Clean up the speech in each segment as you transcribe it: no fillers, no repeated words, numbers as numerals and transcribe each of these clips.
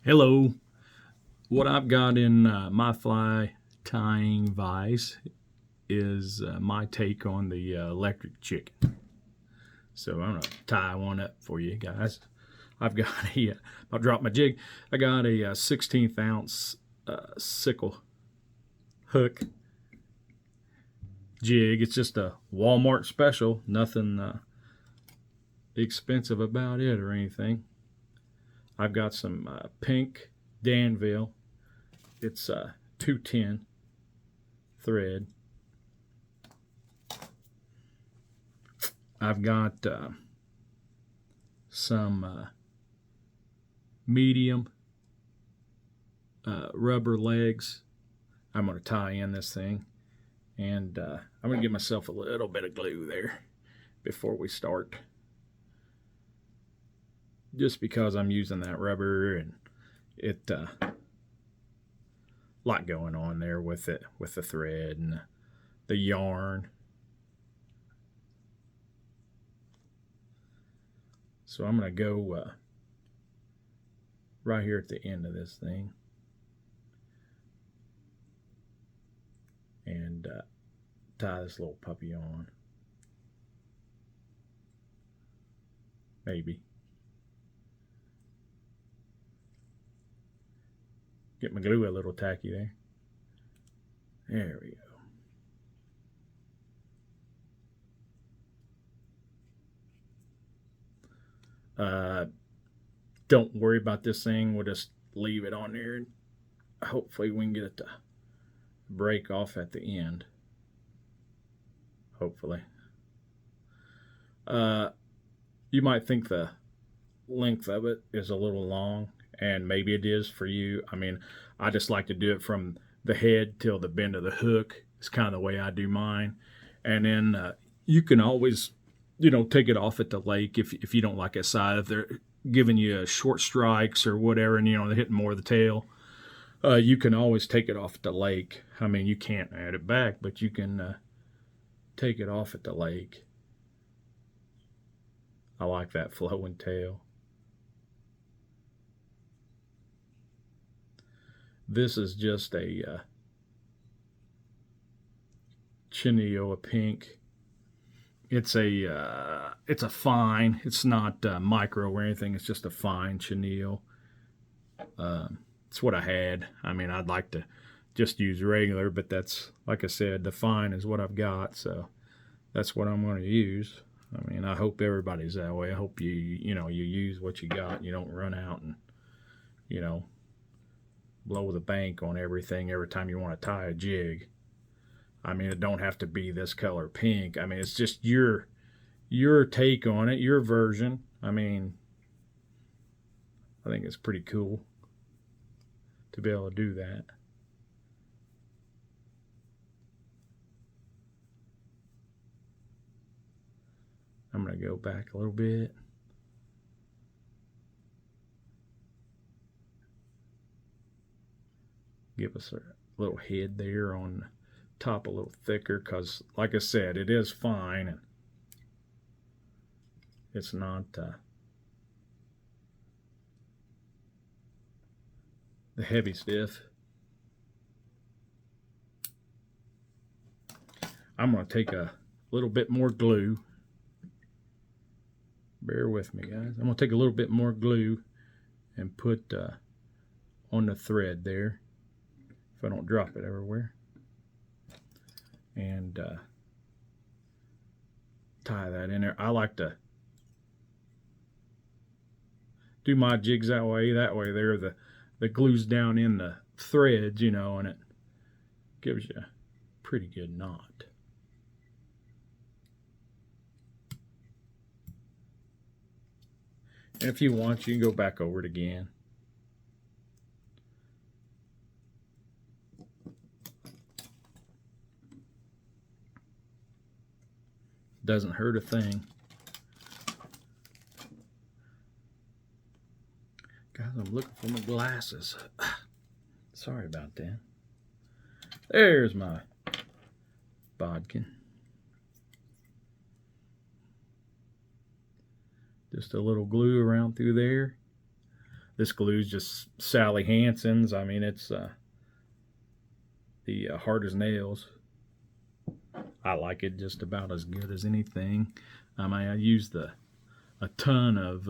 Hello. What I've got in my fly tying vise is my take on the electric chicken. So I'm going to tie one up for you guys. I've got I'll drop my jig. I got a 16th ounce sickle hook jig. It's just a Walmart special, nothing expensive about it or anything. I've got some pink Danville. It's 210 thread. I've got some medium rubber legs. I'm going to tie in this thing, and I'm going to give myself a little bit of glue there before we start, just because I'm using that rubber and it lot going on there with it, with the thread and the yarn. So I'm going to go right here at the end of this thing and tie this little puppy on. Maybe. Get my glue a little tacky there. There we go. Don't worry about this thing. We'll just leave it on there, and hopefully we can get it to break off at the end. Hopefully. You might think the length of it is a little long, and maybe it is for you. I mean, I just like to do it from the head till the bend of the hook. It's kind of the way I do mine. And then you can always, take it off at the lake if you don't like that side. If they're giving you short strikes or whatever, and they're hitting more of the tail, you can always take it off at the lake. I mean, you can't add it back, but you can take it off at the lake. I like that flowing tail. This is just a chenille, a pink. It's a fine. It's not micro or anything. It's just a fine chenille. It's what I had. I mean, I'd like to just use regular, but that's, like I said, the fine is what I've got. So that's what I'm going to use. I mean, I hope everybody's that way. I hope you use what you got. You don't run out and you know blow the bank on everything every time you want to tie a jig. I mean, it don't have to be this color pink. I mean, it's just your take on it, your version. I mean, I think it's pretty cool to be able to do that. I'm going to go back a little bit. Give us a little head there on top, a little thicker, because like I said, it is fine and it's not the heavy stuff. I'm going to take a little bit more glue. Bear with me, guys. I'm going to take a little bit more glue and put on the thread there, if I don't drop it everywhere, and tie that in there. I like to do my jigs that way. That way there, the glue's down in the threads, and it gives you a pretty good knot. And if you want, you can go back over it again. Doesn't hurt a thing. Guys, I'm looking for my glasses. Sorry about that. There's my bodkin. Just a little glue around through there. This glue is just Sally Hansen's. I mean, it's the hard as nails. I like it just about as good as anything. I mean, I used a ton of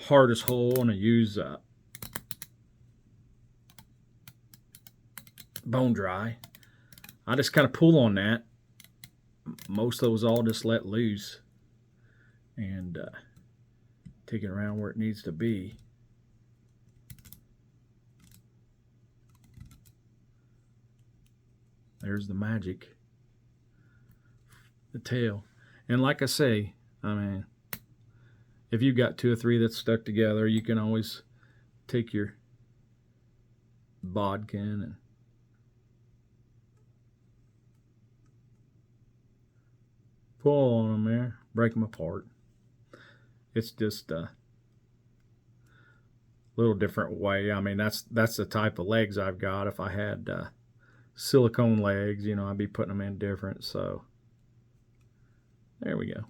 hardest hole, and I use bone dry. I just kind of pull on that. Most of those all just let loose and take it around where it needs to be. There's the magic, the tail. And like I say, I mean, if you've got 2 or 3 that's stuck together, you can always take your bodkin and pull on them there, break them apart. It's just a little different way. I mean, that's the type of legs I've got. If I had silicone legs, you know, I'd be putting them in different. So there we go.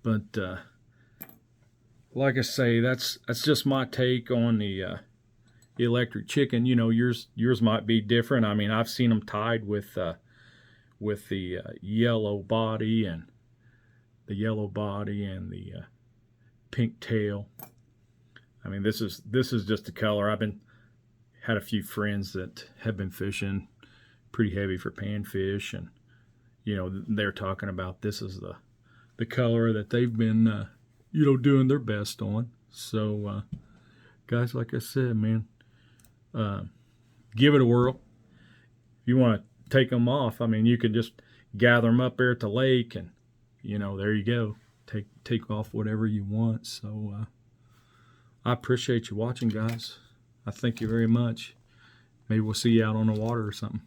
But like I say, that's just my take on the electric chicken. You know, yours might be different. I mean, I've seen them tied with the yellow body and the pink tail. I mean, this is just the color. I've had a few friends that have been fishing pretty heavy for panfish, and you know, they're talking about this is the color that they've been you know, doing their best on. So guys, like I said, man, give it a whirl. If you want to take them off, I mean, you can just gather them up there at the lake, and you know, there you go. Take off whatever you want. So I appreciate you watching, guys. I thank you very much. Maybe we'll see you out on the water or something.